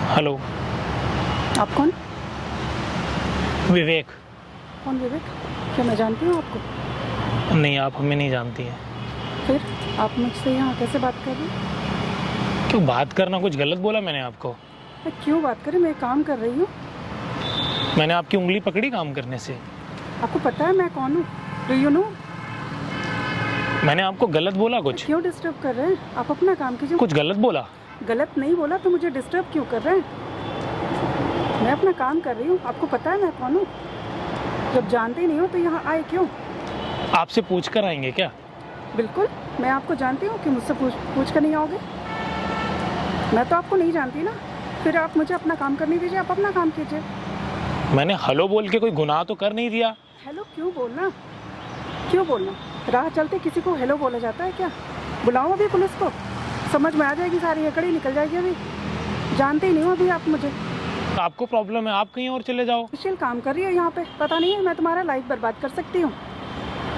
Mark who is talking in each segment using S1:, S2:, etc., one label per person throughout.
S1: Hello.
S2: आप कौन?
S1: विवेक।
S2: कौन विवेक? क्या मैं जानती हूँ आपको?
S1: नहीं, आप हमें नहीं जानती हैं।
S2: फिर आप मुझसे यहाँ कैसे बात कर रही हैं?
S1: क्यों बात करना, कुछ गलत बोला मैंने आपको?
S2: मैं क्यों बात करें? मैं काम कर रही हूँ।
S1: मैंने आपकी उंगली पकड़ी काम करने से?
S2: आपको पता है मैं कौन हूँ? Do you know?
S1: मैंने आपको गलत बोला कुछ?
S2: क्यों डिस्टर्ब कर रहे हैं? आप अपना काम कीजिए।
S1: कुछ गलत बोला?
S2: गलत नहीं बोला तो मुझे डिस्टर्ब क्यों कर रहे हैं? मैं अपना काम कर रही हूँ। आपको पता है मैं कौन हूँ? जब जानते ही नहीं हो तो यहाँ आए क्यों?
S1: आपसे पूछ कर आएंगे क्या?
S2: बिल्कुल, मैं आपको जानती हूँ कि मुझसे पूछ कर नहीं आओगे। मैं तो आपको नहीं जानती ना, फिर आप मुझे अपना काम करने दीजिए। आप अपना काम कीजिए।
S1: मैंने हेलो बोल के कोई गुनाह तो कर नहीं दिया।
S2: हेलो क्यों बोलना? क्यों बोलना? राह चलते किसी को हेलो बोला जाता है क्या? बुलाओ अभी पुलिस को, समझ में आ जाएगी, सारी एकड़ी निकल जाएगी। अभी जानते ही नहीं हो अभी आप मुझे।
S1: आपको प्रॉब्लम है, आप कहीं और चले जाओ।
S2: ऑफिशियल काम कर रही हो यहाँ पे, पता नहीं है मैं तुम्हारा लाइफ बर्बाद कर सकती हूँ।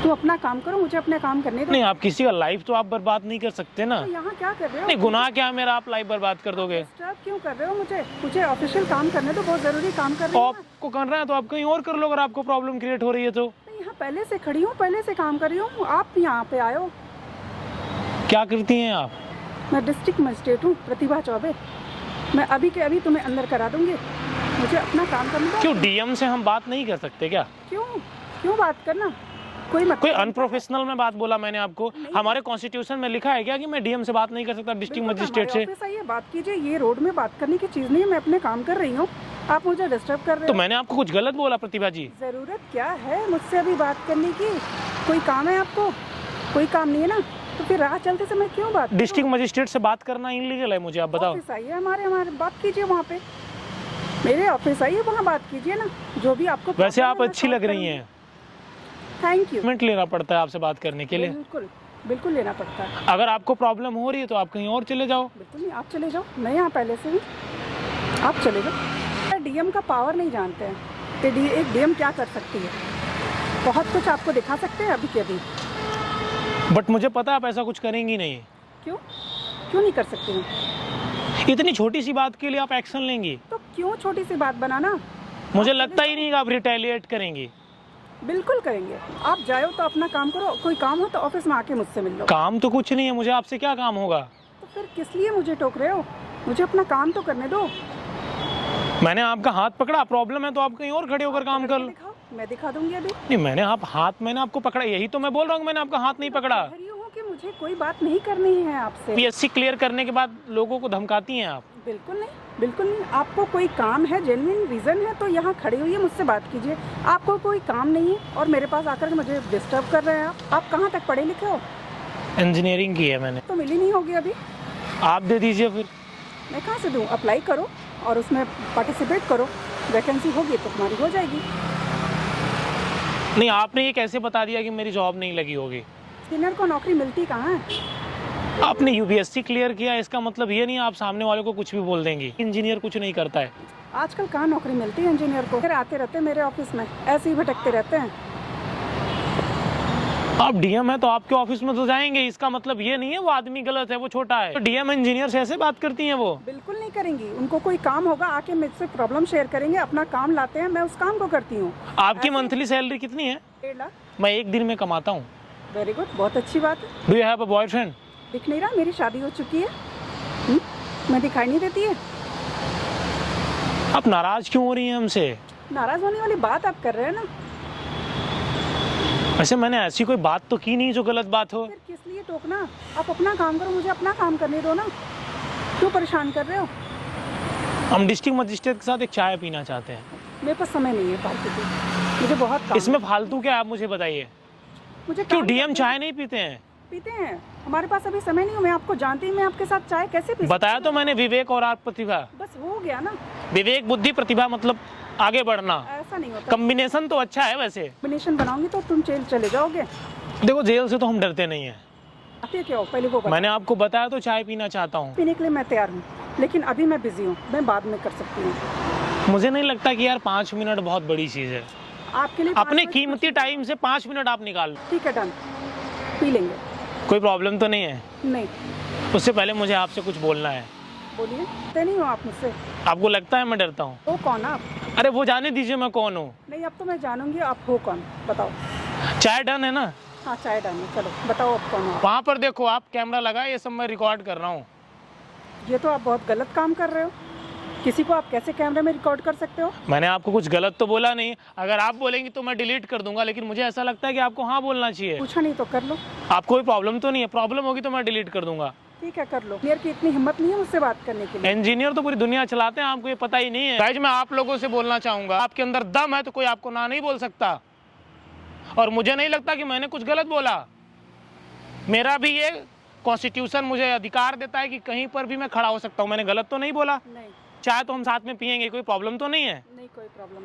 S2: तो अपना काम करो, मुझे अपने काम करने दो।
S1: नहीं, आप किसी का लाइफ तो आप बर्बाद नहीं कर सकते ना।
S2: तो यहाँ क्या कर रहे हो?
S1: नहीं, गुनाह क्या है मेरा, आप लाइफ बर्बाद कर दोगे?
S2: डिस्टर्ब क्यों कर रहे हो मुझे? मुझे ऑफिशियल काम करने दो, बहुत जरूरी काम कर रही हूँ।
S1: आपको करना है तो आप कहीं और कर लो, अगर आपको प्रॉब्लम क्रिएट हो रही है तो।
S2: मैं यहाँ पहले से खड़ी हूँ, पहले से काम कर रही हूँ। आप यहाँ पे आए हो।
S1: क्या करती हैं आप?
S2: मैं डिस्ट्रिक्ट मजिस्ट्रेट हूँ, प्रतिभा चौबे। मैं अभी के अभी तुम्हें अंदर करा दूंगी। मुझे अपना काम करने दो।
S1: क्यों डीएम से हम बात नहीं कर सकते क्या?
S2: क्यों बात करना? कोई
S1: अनप्रोफेशनल में बात बोला मैंने आपको? हमारे कॉन्स्टिट्यूशन में लिखा है क्या कि मैं डीएम से बात नहीं कर सकता, डिस्ट्रिक्ट मजिस्ट्रेट से?
S2: ये बात कीजिए, ये रोड में बात करने की चीज नहीं है। मैं अपने काम कर रही हूँ, आप मुझे डिस्टर्ब कर रहे हो।
S1: तो मैंने आपको कुछ गलत बोला प्रतिभा जी?
S2: जरूरत क्या है मुझसे अभी बात करने की? कोई काम है आपको? कोई काम नहीं है ना, तो फिर राह चलते समय क्यों बात?
S1: डिस्ट्रिक्ट मजिस्ट्रेट से बात करना इलीगल है, मुझे आप बताओ।
S2: ऑफिस आइए हमारे बात कीजिए वहाँ पे। मेरे ऑफिस आइए, वहाँ बात कीजिए ना, जो भी आपको।
S1: वैसे आप अच्छी लग रही हैं।
S2: Thank you.
S1: मिनट लेना पड़ता है आपसे बात करने के लिए?
S2: बिल्कुल लेना पड़ता है।
S1: अगर आपको प्रॉब्लम हो रही है तो आप कहीं और चले जाओ।
S2: बिल्कुल नहीं, आप चले जाओ। मैं यहाँ पहले से हूँ, आप चले जाओ। डीएम का पावर नहीं जानते हैं कि एक डीएम क्या कर सकती है। बहुत कुछ आपको दिखा सकते हैं अभी के अभी।
S1: बट मुझे पता है आप ऐसा कुछ करेंगी नहीं।
S2: क्यों नहीं कर सकती हूँ?
S1: इतनी छोटी सी बात के लिए आप एक्शन लेंगी?
S2: तो क्यों छोटी सी बात बनाना?
S1: मुझे लगता ही नहीं कि आप रिटेलिएट करेंगी।
S2: बिल्कुल करेंगे। आप जाओ तो अपना काम करो, कोई काम हो तो ऑफिस में आके मुझसे मिल लो।
S1: काम तो कुछ नहीं है, मुझे आपसे क्या काम होगा?
S2: तो फिर किस लिए मुझे टोक रहे हो? मुझे अपना काम तो करने दो।
S1: मैंने आपका हाथ पकड़ा, प्रॉब्लम है तो आप कहीं और खड़े होकर काम कर लो।
S2: मैं दिखा दूंगी अभी।
S1: नहीं, मैंने आपको पकड़ा, यही तो मैं बोल रहा हूँ। मैंने आपका हाथ नहीं पकड़ा।
S2: कि मुझे कोई बात नहीं करनी है आपसे।
S1: पीएससी क्लियर करने के बाद लोगों को धमकाती हैं आप?
S2: बिल्कुल नहीं। आपको कोई काम है, जेन्युइन रीजन है तो यहाँ खड़ी हुई है, मुझसे बात कीजिए। आपको कोई काम नहीं है और मेरे पास आकर मुझे डिस्टर्ब कर रहे हैं आप कहाँ तक पढ़े लिखे हो?
S1: इंजीनियरिंग की है मैंने।
S2: तो मिली नहीं होगी अभी।
S1: आप दे दीजिए फिर।
S2: मैं कहाँ से दूँ? अप्लाई करो और उसमें पार्टिसिपेट करो, वैकेंसी होगी तो तुम्हारी हो जाएगी।
S1: नहीं, आपने ये कैसे बता दिया कि मेरी जॉब नहीं लगी होगी?
S2: इंजीनियर को नौकरी मिलती कहाँ है?
S1: आपने यूपीएससी क्लियर किया, इसका मतलब ये नहीं आप सामने वाले को कुछ भी बोल देंगे। इंजीनियर कुछ नहीं करता है।
S2: आजकल कहाँ नौकरी मिलती है इंजीनियर को? फिर आते रहते हैं मेरे ऑफिस में, ऐसे ही भटकते रहते हैं।
S1: आप डीएम है तो आपके ऑफिस में तो जाएंगे, इसका मतलब ये नहीं है वो आदमी गलत है, वो छोटा है। तो डीएम इंजीनियर से ऐसे बात करती हैं वो?
S2: बिल्कुल नहीं करेंगी। उनको कोई काम होगा आके मुझसे प्रॉब्लम शेयर करेंगे, अपना काम लाते हैं, मैं उस काम को करती हूँ।
S1: आपकी मंथली सैलरी कितनी है?
S2: 1.5 लाख।
S1: मैं एक दिन में कमाता हूँ।
S2: वेरी गुड, बहुत अच्छी बात है।
S1: Do you have a boyfriend?
S2: दिख नहीं रहा? मेरी शादी हो चुकी है। मैं दिखाई नहीं देती है?
S1: आप नाराज क्यों हो रही हैं हमसे?
S2: नाराज होने वाली बात आप कर रहे हैं ना।
S1: वैसे मैंने ऐसी कोई बात तो की नहीं जो गलत बात हो।
S2: फिर किस लिए टोकना? आप अपना काम करो, मुझे अपना काम करने दो ना। क्यों परेशान कर रहे हो?
S1: हम डिस्ट्रिक्ट मजिस्ट्रेट के साथ एक चाय पीना चाहते हैं।
S2: मेरे पास समय नहीं है फालतू की, मुझे बहुत काम।
S1: इसमें फालतू क्या है आप मुझे बताइए?
S2: मुझे
S1: क्यों डीएम चाय नहीं पीते हैं?
S2: पीते हैं, हमारे पास अभी समय नहीं है। मैं आपको जानती हूँ, मैं आपके साथ चाय कैसे पी?
S1: बताया तो मैंने, विवेक और आप प्रतिभा।
S2: बस हो गया ना।
S1: विवेक बुद्धि प्रतिभा मतलब आगे बढ़ना।
S2: ऐसा नहीं होता।
S1: कॉम्बिनेशन तो अच्छा है वैसे।
S2: कॉम्बिनेशन बनाऊंगी तो तुम जेल चले जाओगे।
S1: देखो, जेल से तो हम डरते नहीं हैं।
S2: आते क्या हो पहले वो बताओ।
S1: मैंने आपको बताया तो चाय पीना चाहता हूँ।
S2: पीने के लिए मैं तैयार हूँ, लेकिन अभी मैं बिजी हूँ, मैं बाद में कर सकती हूँ।
S1: मुझे नहीं लगता कि यार 5 मिनट बहुत बड़ी चीज़ है
S2: आपके लिए।
S1: अपने कीमती टाइम से 5 मिनट आप निकाल लो।
S2: ठीक है, डन, पी लेंगे।
S1: कोई प्रॉब्लम तो नहीं है?
S2: नहीं।
S1: उससे पहले मुझे आपसे कुछ बोलना है।
S2: बोलिए, डरते नहीं हो आप मुझसे?
S1: आपको लगता है मैं डरता हूँ?
S2: हो कौन आप?
S1: अरे वो जाने दीजिए मैं कौन हूँ।
S2: नहीं, अब तो मैं जानूंगी आप हो कौन, बताओ।
S1: चाय डन है ना?
S2: हाँ, चाय डालनी, चलो बताओ अब कौन हो आप?
S1: वहाँ पर देखो आप, कैमरा लगा है, ये सब मैं रिकॉर्ड कर रहा हूँ।
S2: ये तो आप बहुत गलत काम कर रहे हो। किसी को आप कैसे कैमरे में रिकॉर्ड कर सकते हो?
S1: मैंने आपको कुछ गलत तो बोला नहीं, अगर आप बोलेंगी तो मैं डिलीट कर दूंगा, लेकिन मुझे ऐसा लगता है कि आपको हाँ बोलना चाहिए।
S2: पूछा नहीं तो कर लो।
S1: आपको कोई प्रॉब्लम तो नहीं है? प्रॉब्लम होगी तो मैं डिलीट कर दूंगा।
S2: ठीक है, कर लो। इंजीनियर की इतनी हिम्मत नहीं है मुझसे बात करने के लिए।
S1: इंजीनियर तो पूरी दुनिया चलाते हैं, आपको ये पता ही नहीं है। गाइस, मैं आप लोगों से बोलना चाहूंगा, आपके अंदर दम है तो कोई आपको ना नहीं बोल सकता, और मुझे नहीं लगता कि मैंने कुछ गलत बोला। मेरा भी ये कॉन्स्टिट्यूशन मुझे अधिकार देता है कि कहीं पर भी मैं खड़ा हो सकता हूँ। मैंने गलत तो नहीं बोला।
S2: नहीं,
S1: चाय तो हम साथ में पियेंगे, कोई प्रॉब्लम तो नहीं है?
S2: नहीं कोई प्रॉब्लम।